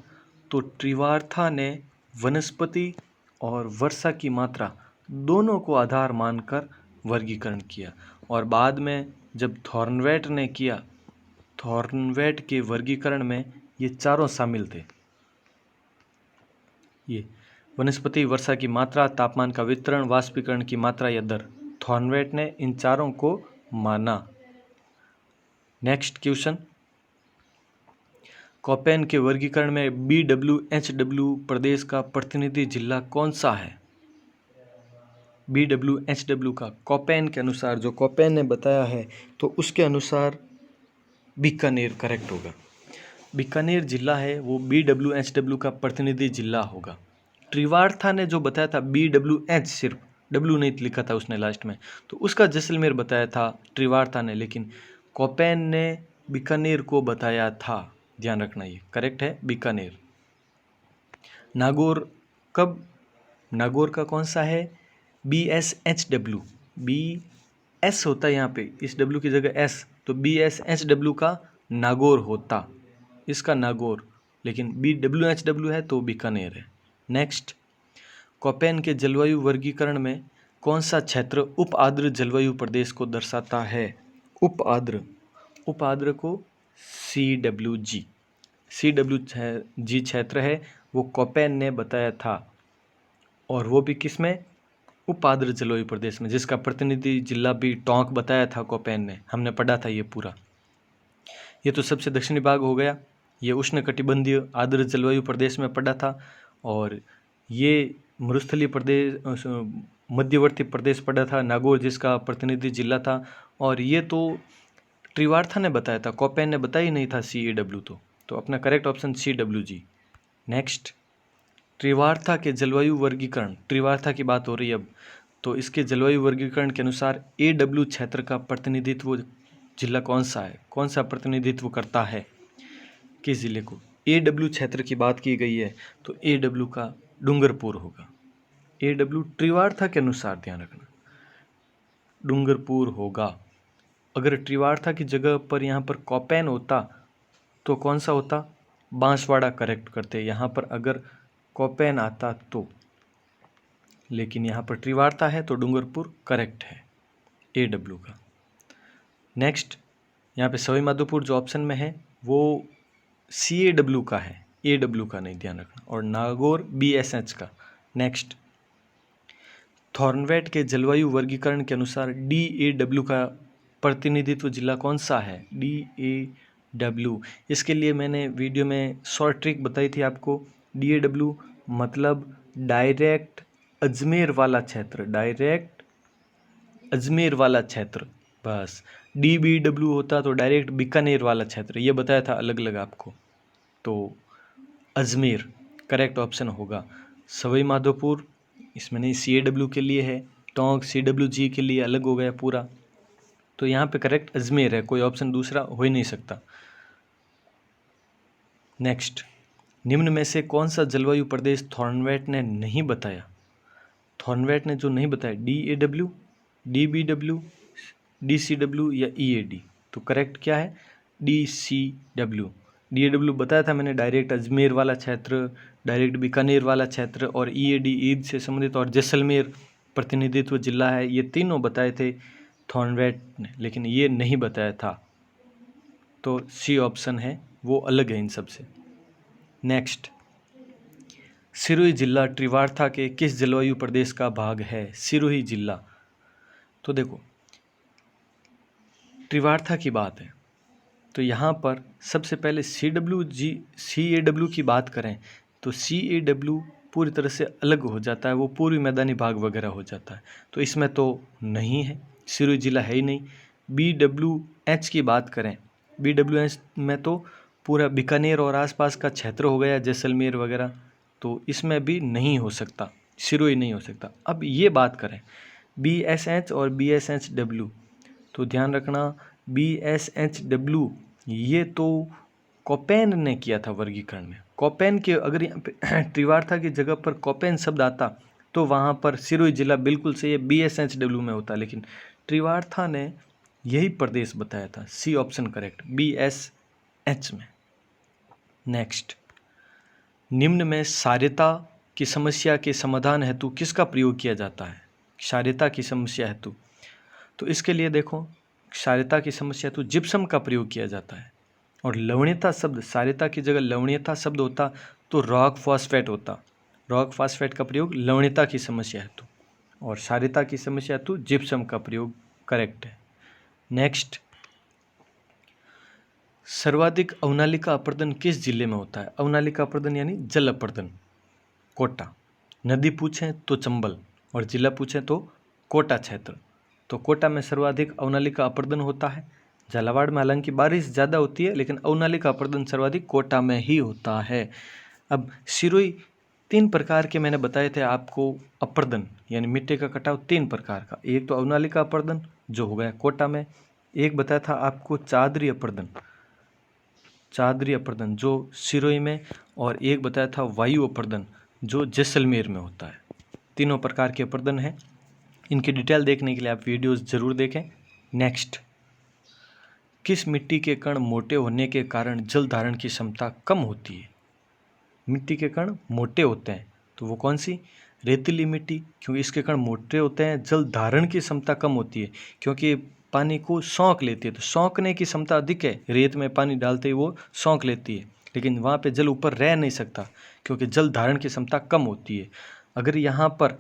Speaker 1: तो ट्रिवार्था ने वनस्पति और वर्षा की मात्रा दोनों को आधार मानकर वर्गीकरण किया। और बाद में जब थॉर्नवेट ने किया, थॉर्नवेट के वर्गीकरण में ये चारों शामिल थे, ये वनस्पति, वर्षा की मात्रा, तापमान का वितरण, वाष्पीकरण की मात्रा या दर। थॉर्नवेट ने इन चारों को माना। नेक्स्ट क्वेश्चन, कोपेन के वर्गीकरण में BWHW प्रदेश का प्रतिनिधि जिला कौन सा है? BWHW का कोपेन के अनुसार, जो कोपेन ने बताया है, तो उसके अनुसार बीकानेर करेक्ट होगा। बीकानेर जिला है वो BWHW का प्रतिनिधि जिला होगा। ट्रिवार्था ने जो बताया था BWH, सिर्फ W नहीं लिखा था उसने लास्ट में, तो उसका जैसलमेर बताया था ट्रिवार्था ने, लेकिन कोपेन ने बीकानेर को बताया था। ध्यान रखना, ये करेक्ट है, बीकानेर। नागौर नागौर का कौन सा है? BSHW, BS होता है यहाँ पे, इस W की जगह S, तो BSHW का नागौर होता, इसका नागौर, लेकिन BWHW है तो बीकानेर है। नेक्स्ट, कोपेन के जलवायु वर्गीकरण में कौन सा क्षेत्र उप आर्द्र जलवायु प्रदेश को दर्शाता है? उप आर्द्र को CWG क्षेत्र है, वो कोपेन ने बताया था, और वो भी किस में? उप आर्द्र जलवायु प्रदेश में, जिसका प्रतिनिधि जिला भी टोंक बताया था कोपेन ने, हमने पढ़ा था ये पूरा। ये तो सबसे दक्षिणी भाग हो गया, ये उष्णकटिबंधीय आर्द्र जलवायु प्रदेश में पड़ा था, और ये मरुस्थलीय प्रदेश, मध्यवर्ती प्रदेश पड़ा था, नागौर जिसका प्रतिनिधि जिला था। और ये तो ट्रिवार्था ने बताया था, कोपेन ने बताया ही नहीं था CAW, तो अपना करेक्ट ऑप्शन CWG। नेक्स्ट, ट्रिवार्था के जलवायु वर्गीकरण, ट्रिवार्था की बात हो रही है अब, तो इसके जलवायु वर्गीकरण के अनुसार AW क्षेत्र का प्रतिनिधित्व जिला कौन सा है? कौन सा प्रतिनिधित्व करता है किस जिले को? AW क्षेत्र की बात की गई है, तो AW का डूंगरपुर होगा। AW ट्रिवार्था के अनुसार, ध्यान रखना, डूंगरपुर होगा। अगर ट्रिवार्था की जगह पर यहाँ पर कोपेन होता तो कौन सा होता? बांसवाड़ा करेक्ट करते यहाँ पर, अगर कोपेन आता तो, लेकिन यहाँ पर ट्रिवार्था है तो डूंगरपुर करेक्ट है AW का। नेक्स्ट, यहाँ पे सवाई माधोपुर जो ऑप्शन में है वो CAW का है, AW का नहीं, ध्यान रखना, और नागौर BSH का। नेक्स्ट, थॉर्नवेट के जलवायु वर्गीकरण के अनुसार DAW का प्रतिनिधित्व जिला कौन सा है? डब्ल्यू। इसके लिए मैंने वीडियो में शॉर्ट ट्रिक बताई थी आपको। DAW मतलब डायरेक्ट अजमेर वाला क्षेत्र, डायरेक्ट अजमेर वाला क्षेत्र। बस DBW होता तो डायरेक्ट बीकानेर वाला क्षेत्र, ये बताया था अलग अलग आपको। तो अजमेर करेक्ट ऑप्शन होगा। सवाई माधोपुर इसमें नहीं, CAW के लिए है। टोंक CWG के लिए अलग हो गया पूरा। तो यहाँ पे करेक्ट अजमेर है, कोई ऑप्शन दूसरा हो ही नहीं सकता। नेक्स्ट, निम्न में से कौन सा जलवायु प्रदेश थॉर्नवेट ने नहीं बताया? थॉर्नवेट ने जो नहीं बताया, DAW, DBW, DCW या EAD। तो करेक्ट क्या है? DCW। DAW बताया था मैंने, डायरेक्ट अजमेर वाला क्षेत्र, डायरेक्ट बीकानेर वाला क्षेत्र, और EAD ईद से संबंधित और जैसलमेर प्रतिनिधित्व जिला है। ये तीनों बताए थे थॉर्नवेट ने, लेकिन ये नहीं बताया था। तो C ऑप्शन है वो अलग है इन सब से। नेक्स्ट, सिरोही जिला त्रिवार्था के किस जलवायु प्रदेश का भाग है? सिरोही जिला। तो देखो, त्रिवार्था की बात है तो यहाँ पर सबसे पहले CAW की बात करें तो CAW पूरी तरह से अलग हो जाता है, वो पूर्वी मैदानी भाग वगैरह हो जाता है। तो इसमें तो नहीं है, सिरोही जिला है ही नहीं। BWH की बात करें, BWH में तो पूरा बीकानेर और आसपास का क्षेत्र हो गया, जैसलमेर वगैरह, तो इसमें भी नहीं हो सकता, सिरोही नहीं हो सकता। अब ये बात करें BSH और BSHW, तो ध्यान रखना BSHW ये तो कोपेन ने किया था वर्गीकरण में। कोपेन के अगर यहाँ पे त्रिवार्था की जगह पर कोपेन शब्द आता तो वहाँ पर सिरोही जिला बिल्कुल सही है, BSHW में होता, लेकिन त्रिवार्था ने यही प्रदेश बताया था। C ऑप्शन करेक्ट, BSH में। नेक्स्ट, निम्न में क्षारीयता की समस्या के समाधान हेतु किसका प्रयोग किया जाता है? क्षारीयता की समस्या हेतु, तो इसके लिए देखो, क्षारीयता की समस्या हेतु जिप्सम का प्रयोग किया जाता है। और लवणीयता शब्द, क्षारीयता की जगह लवणीयता शब्द होता तो रॉक फॉस्फेट होता। रॉक फॉस्फेट का प्रयोग लवणीयता की समस्या हेतु, और क्षारीयता की समस्या हेतु जिप्सम का प्रयोग करेक्ट है। नेक्स्ट, सर्वाधिक अवनालिका अपर्दन किस जिले में होता है? अवनालिका अपर्दन यानी जल अपर्दन, कोटा। नदी पूछें तो चंबल और जिला पूछें तो कोटा क्षेत्र। तो कोटा में सर्वाधिक अवनालिका अपर्दन होता है। झालावाड़ में हालांकि बारिश ज़्यादा होती है, लेकिन अवनालिका अपर्दन सर्वाधिक कोटा में ही होता है। अब सिरोही 3 प्रकार के मैंने बताए थे आपको अपर्दन, यानी मिट्टी का कटाव 3 प्रकार का। एक तो अवनालिका अपर्दन जो हो गया कोटा में, एक बताया था आपको चादरी अपर्दन, चादरी अपर्दन जो सिरोही में, और एक बताया था वायु अपर्दन जो जैसलमेर में होता है। तीनों प्रकार के अपर्दन हैं। इनकी डिटेल देखने के लिए आप वीडियोस जरूर देखें। नेक्स्ट, किस मिट्टी के कण मोटे होने के कारण जल धारण की क्षमता कम होती है? मिट्टी के कण मोटे होते हैं तो वो कौन सी? रेतीली मिट्टी, क्योंकि इसके कण मोटे होते हैं, जल धारण की क्षमता कम होती है, क्योंकि पानी को सोख लेती है, तो सोखने की क्षमता अधिक है। रेत में पानी डालते ही वो सोख लेती है, लेकिन वहाँ पे जल ऊपर रह नहीं सकता क्योंकि जल धारण की क्षमता कम होती है। अगर यहाँ पर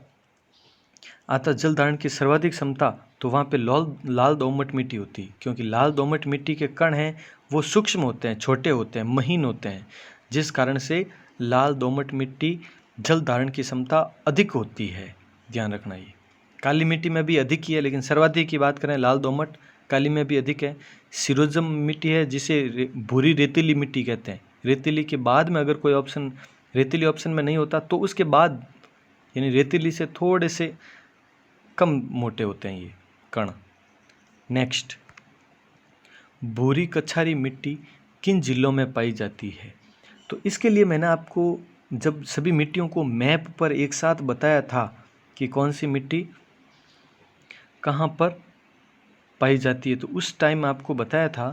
Speaker 1: आता जल धारण की सर्वाधिक क्षमता, तो वहाँ पे लाल दोमट मिट्टी होती है, क्योंकि लाल दोमट मिट्टी के कण हैं वो सूक्ष्म होते हैं, छोटे होते हैं, महीन होते हैं, जिस कारण से लाल दोमट मिट्टी जल धारण की क्षमता अधिक होती है। ध्यान रखना, ये काली मिट्टी में भी अधिक ही है, लेकिन सर्वाधिक की बात करें लाल दोमट, काली में भी अधिक है। सिरोजम मिट्टी है जिसे भूरी रेतीली मिट्टी कहते हैं। रेतीली के बाद में अगर कोई ऑप्शन रेतीली ऑप्शन में नहीं होता तो उसके बाद, यानी रेतीली से थोड़े से कम मोटे होते हैं ये कण। नेक्स्ट, भूरी कछारी मिट्टी किन जिलों में पाई जाती है? तो इसके लिए मैंने आपको जब सभी मिट्टियों को मैप पर एक साथ बताया था कि कौन सी मिट्टी कहाँ पर पाई जाती है, तो उस टाइम आपको बताया था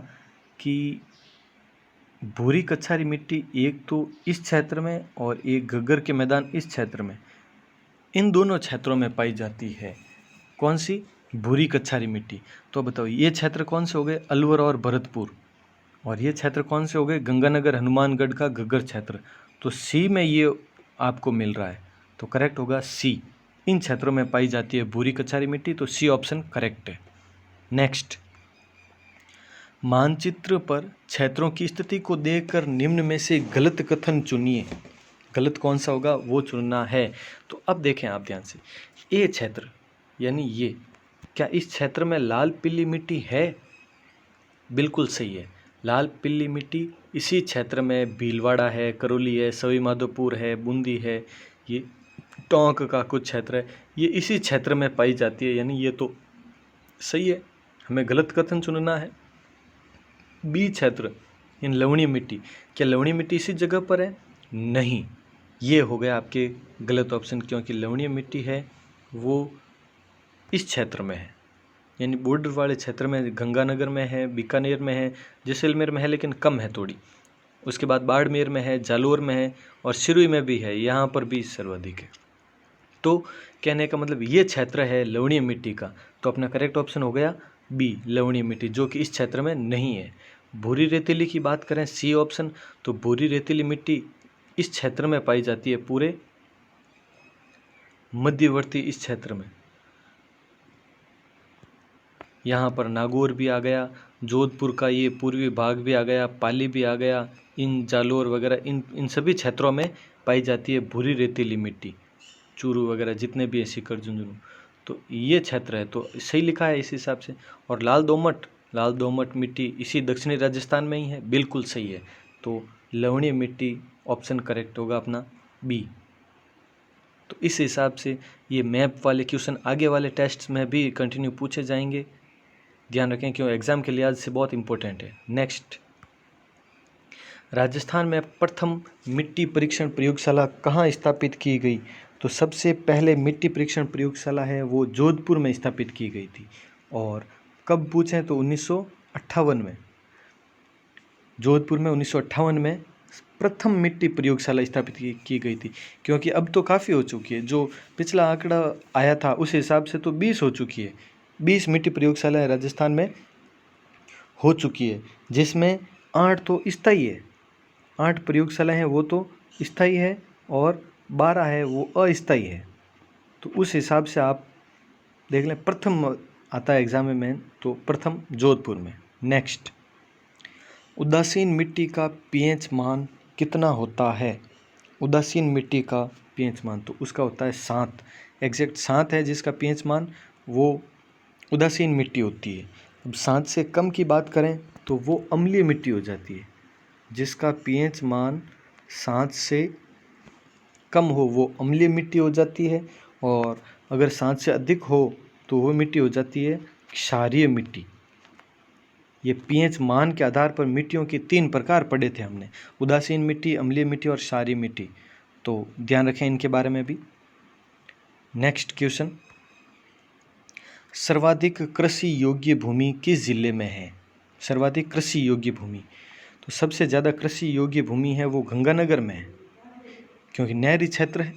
Speaker 1: कि भूरी कछारी मिट्टी एक तो इस क्षेत्र में और एक घग्गर के मैदान इस क्षेत्र में, इन दोनों क्षेत्रों में पाई जाती है। कौन सी? भूरी कछारी मिट्टी। तो बताओ ये क्षेत्र कौन से हो गए? अलवर और भरतपुर। और ये क्षेत्र कौन से हो गए? गंगानगर हनुमानगढ़ का घग्गर क्षेत्र। तो सी में ये आपको मिल रहा है, तो करेक्ट होगा सी। इन क्षेत्रों में पाई जाती है भूरी कछारी मिट्टी, तो सी ऑप्शन करेक्ट है। नेक्स्ट, मानचित्र पर क्षेत्रों की स्थिति को देखकर निम्न में से गलत कथन चुनिए। गलत कौन सा होगा वो चुनना है। तो अब देखें आप ध्यान से, ये क्षेत्र यानी ये, क्या इस क्षेत्र में लाल पीली मिट्टी है? बिल्कुल सही है, लाल पीली मिट्टी इसी क्षेत्र में भीलवाड़ा है, करौली है, सवाई माधोपुर है, बूंदी है, ये टोंक का कुछ क्षेत्र है, ये इसी क्षेत्र में पाई जाती है, यानी ये तो सही है। हमें गलत कथन चुनना है। बी क्षेत्र इन लवणीय मिट्टी, क्या लवणीय मिट्टी इसी जगह पर है? नहीं, ये हो गया आपके गलत ऑप्शन, क्योंकि लवणीय मिट्टी है वो इस क्षेत्र में है, यानी बॉर्डर वाले क्षेत्र में, गंगानगर में है, बीकानेर में है, जैसलमेर में है लेकिन कम है थोड़ी, उसके बाद बाड़मेर में है, जालोर में है और सिरोही में भी है, यहाँ पर भी सर्वाधिक है। तो कहने का मतलब ये क्षेत्र है लवणीय मिट्टी का। तो अपना करेक्ट ऑप्शन हो गया बी, लवणीय मिट्टी, जो कि इस क्षेत्र में नहीं है। भूरी रेतीली की बात करें, सी ऑप्शन, तो भूरी रेतीली मिट्टी इस क्षेत्र में पाई जाती है, पूरे मध्यवर्ती इस क्षेत्र में। यहाँ पर नागौर भी आ गया, जोधपुर का ये पूर्वी भाग भी आ गया, पाली भी आ गया, इन जालोर वगैरह इन सभी क्षेत्रों में पाई जाती है भूरी रेतीली मिट्टी, चूरू वगैरह जितने भी हैं, सीकर झुंझुनू, तो ये क्षेत्र है, तो सही लिखा है इस हिसाब से। और लाल दोमट मिट्टी इसी दक्षिणी राजस्थान में ही है, बिल्कुल सही है। तो लवणीय मिट्टी ऑप्शन करेक्ट होगा अपना बी। तो इस हिसाब से ये मैप वाले क्वेश्चन आगे वाले टेस्ट में भी कंटिन्यू पूछे जाएंगे, ध्यान रखें, क्यों एग्जाम के लिहाज से बहुत इंपॉर्टेंट है। नेक्स्ट, राजस्थान में प्रथम मिट्टी परीक्षण प्रयोगशाला कहाँ स्थापित की गई? तो सबसे पहले मिट्टी परीक्षण प्रयोगशाला है वो जोधपुर में स्थापित की गई थी। और कब पूछें तो 1958 में, जोधपुर में 1958 में प्रथम मिट्टी प्रयोगशाला स्थापित की गई थी। क्योंकि अब तो काफ़ी हो चुकी है, जो पिछला आंकड़ा आया था उस हिसाब से तो 20 हो चुकी है, 20 मिट्टी प्रयोगशालाएं राजस्थान में हो चुकी है, जिसमें 8 तो स्थायी है, 8 प्रयोगशालाएं हैं वो तो स्थायी है और 12 है वो अस्थायी है। तो उस हिसाब से आप देख लें, प्रथम आता है एग्जाम में तो प्रथम जोधपुर में। नेक्स्ट, उदासीन मिट्टी का पीएच मान कितना होता है? उदासीन मिट्टी का पीएच मान तो उसका होता है 7, एग्जैक्ट 7 है जिसका पीएच मान, वो उदासीन मिट्टी होती है। अब 7 से कम की बात करें तो वो अम्लीय मिट्टी हो जाती है, जिसका पीएच मान 7 से कम हो वो अम्लीय मिट्टी हो जाती है, और अगर 7 से अधिक हो तो वो मिट्टी हो जाती है क्षारीय मिट्टी। ये पीएच मान के आधार पर मिट्टियों के 3 प्रकार पढ़े थे हमने, उदासीन मिट्टी, अम्लीय मिट्टी और क्षारीय मिट्टी, तो ध्यान रखें इनके बारे में भी। नेक्स्ट क्वेश्चन, सर्वाधिक कृषि योग्य भूमि किस जिले में है? सर्वाधिक कृषि योग्य भूमि, तो सबसे ज़्यादा कृषि योग्य भूमि है वो गंगानगर में है, क्योंकि नहरी क्षेत्र है,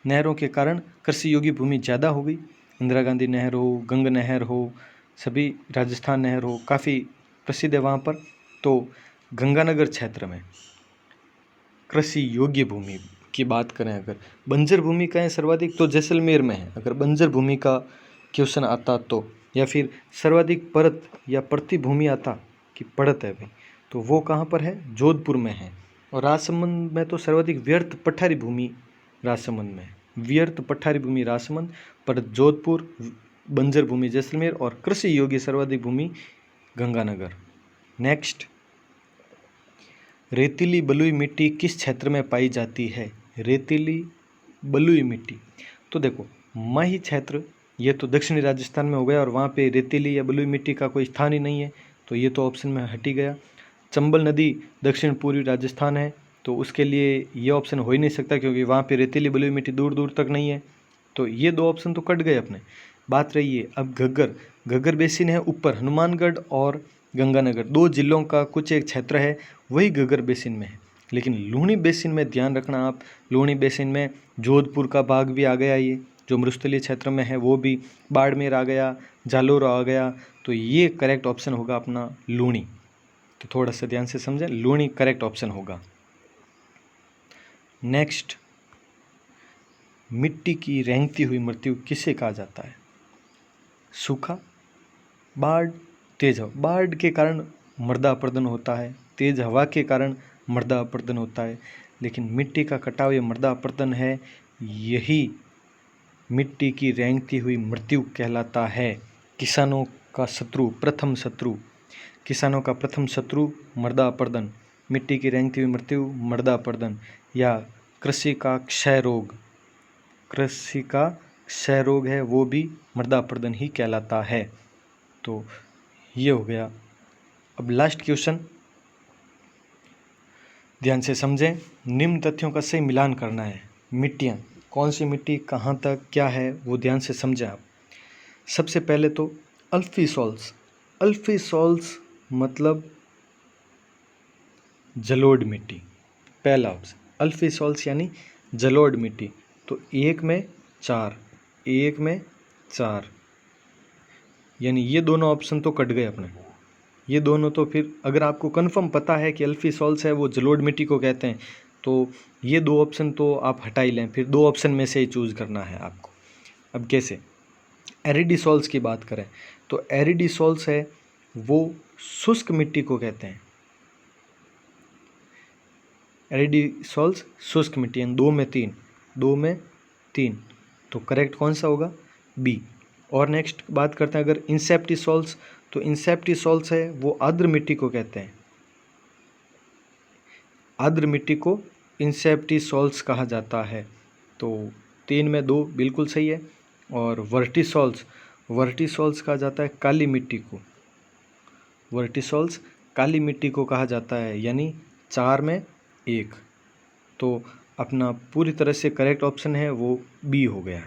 Speaker 1: नहरों के कारण कृषि योग्य भूमि ज़्यादा हो गई। इंदिरा गांधी नहर हो, गंगा नहर हो, सभी राजस्थान नहर हो, काफ़ी प्रसिद्ध है वहाँ पर। तो गंगानगर क्षेत्र में कृषि योग्य भूमि की बात करें, अगर बंजर भूमि का है सर्वाधिक तो जैसलमेर में है, अगर बंजर भूमि का क्वेश्चन आता तो, या फिर सर्वाधिक परत या प्रति भूमि आता कि पड़त है भाई, तो वो कहाँ पर है? जोधपुर में है। और राजसमंद में तो सर्वाधिक व्यर्थ पठारी भूमि राजसमंद में है, व्यर्थ पठारी भूमि राजसमंद, पर जोधपुर, बंजर भूमि जैसलमेर और कृषि योग्य सर्वाधिक भूमि गंगानगर। नेक्स्ट, रेतीली बलुई मिट्टी किस क्षेत्र में पाई जाती है? रेतीली बलुई मिट्टी, तो देखो माही क्षेत्र ये तो दक्षिणी राजस्थान में हो गया, और वहाँ पे रेतीली या बलुई मिट्टी का कोई स्थान ही नहीं है, तो ये तो ऑप्शन में हट ही गया। चंबल नदी दक्षिण पूर्वी राजस्थान है, तो उसके लिए ये ऑप्शन हो ही नहीं सकता, क्योंकि वहाँ पे रेतीली बलुई मिट्टी दूर दूर तक नहीं है, तो ये 2 ऑप्शन तो कट गए अपने। बात रही है अब घग्गर बेसिन है ऊपर, हनुमानगढ़ और गंगानगर 2 जिलों का कुछ एक क्षेत्र है, वही घग्गर बेसिन में है। लेकिन लूणी बेसिन में ध्यान रखना आप, लूणी बेसिन में जोधपुर का भाग भी आ गया, ये जो मरुस्थलीय क्षेत्र में है वो भी, बाड़मेर आ गया, जालोर आ गया, तो ये करेक्ट ऑप्शन होगा अपना लूणी। तो थोड़ा सा ध्यान से समझें, लूणी करेक्ट ऑप्शन होगा। नेक्स्ट, मिट्टी की रेंगती हुई मृत्यु किसे कहा जाता है? सूखा, बाढ़, तेज हवा। बाढ़ के कारण मृदा अपरदन होता है, तेज़ हवा के कारण मृदा अपरदन होता है। लेकिन मिट्टी का कटाव ये मृदा अपरदन है, यही मिट्टी की रेंगती हुई मृत्यु कहलाता है। किसानों का शत्रु, प्रथम शत्रु, किसानों का प्रथम शत्रु मृदा अपरदन, मिट्टी की रेंगती हुई मृत्यु मृदा अपरदन, या कृषि का क्षय रोग, कृषि का क्षय रोग है वो भी मृदा अपरदन ही कहलाता है। तो ये हो गया। अब लास्ट क्वेश्चन ध्यान से समझें। निम्न तथ्यों का सही मिलान करना है। मिट्टियाँ, कौन सी मिट्टी कहाँ तक क्या है वो ध्यान से समझें आप। सबसे पहले तो अल्फीसॉल्स, अल्फीसॉल्स मतलब जलोढ़ मिट्टी, पहला ऑप्शन अल्फीसॉल्स यानी जलोढ़ मिट्टी। तो एक में चार, एक में चार, यानी ये दोनों ऑप्शन तो कट गए अपने, ये दोनों तो फिर अगर आपको कंफर्म पता है कि अल्फीसॉल्स है वो जलोढ़ मिट्टी को कहते हैं तो ये दो ऑप्शन तो आप हटा ही लें, फिर दो ऑप्शन में से ही चूज़ करना है आपको। अब कैसे, एरिडीसॉल्स की बात करें तो एरिडीसॉल्स है वो शुष्क मिट्टी को कहते हैं। एरिडीसॉल्स शुष्क मिट्टी, यानी दो में तीन, दो में तीन, तो करेक्ट कौन सा होगा, बी। और नेक्स्ट बात करते हैं अगर इंसेप्टिसॉल्स, तो इंसेप्टिसॉल्स है वो आर्द्र मिट्टी को कहते हैं, आर्द्र मिट्टी को इंसेप्टिसॉल्स कहा जाता है। तो तीन में दो बिल्कुल सही है। और वर्टिसॉल्स, वर्टिसॉल्स कहा जाता है काली मिट्टी को, वर्टिसॉल्स काली मिट्टी को कहा जाता है, यानी चार में एक। तो अपना पूरी तरह से करेक्ट ऑप्शन है वो बी हो गया।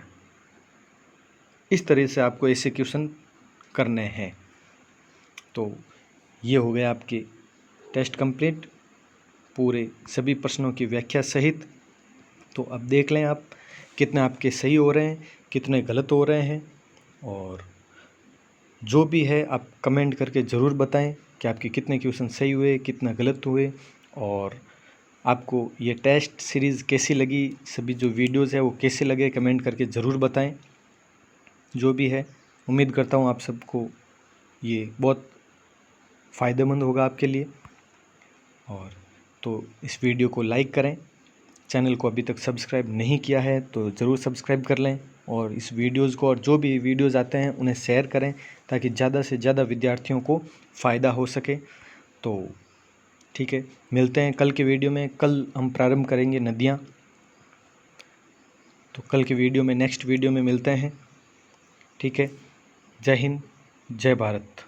Speaker 1: इस तरह से आपको ऐसे क्वेश्चन करने हैं। तो ये हो गया आपके टेस्ट कंप्लीट, पूरे सभी प्रश्नों की व्याख्या सहित। तो अब देख लें आप कितने आपके सही हो रहे हैं, कितने गलत हो रहे हैं, और जो भी है आप कमेंट करके ज़रूर बताएं कि आपके कितने क्वेश्चन सही हुए, कितना गलत हुए, और आपको ये टेस्ट सीरीज़ कैसी लगी, सभी जो वीडियोज़ है वो कैसे लगे कमेंट करके ज़रूर बताएं। जो भी है उम्मीद करता हूँ आप सबको ये बहुत फ़ायदेमंद होगा आपके लिए। और तो इस वीडियो को लाइक करें, चैनल को अभी तक सब्सक्राइब नहीं किया है तो ज़रूर सब्सक्राइब कर लें, और इस वीडियोज़ को और जो भी वीडियोज़ आते हैं उन्हें शेयर करें ताकि ज़्यादा से ज़्यादा विद्यार्थियों को फ़ायदा हो सके। तो ठीक है, मिलते हैं कल के वीडियो में। कल हम प्रारंभ करेंगे नदियाँ, तो कल के वीडियो में, नेक्स्ट वीडियो में मिलते हैं। ठीक है, जय हिंद, जय भारत।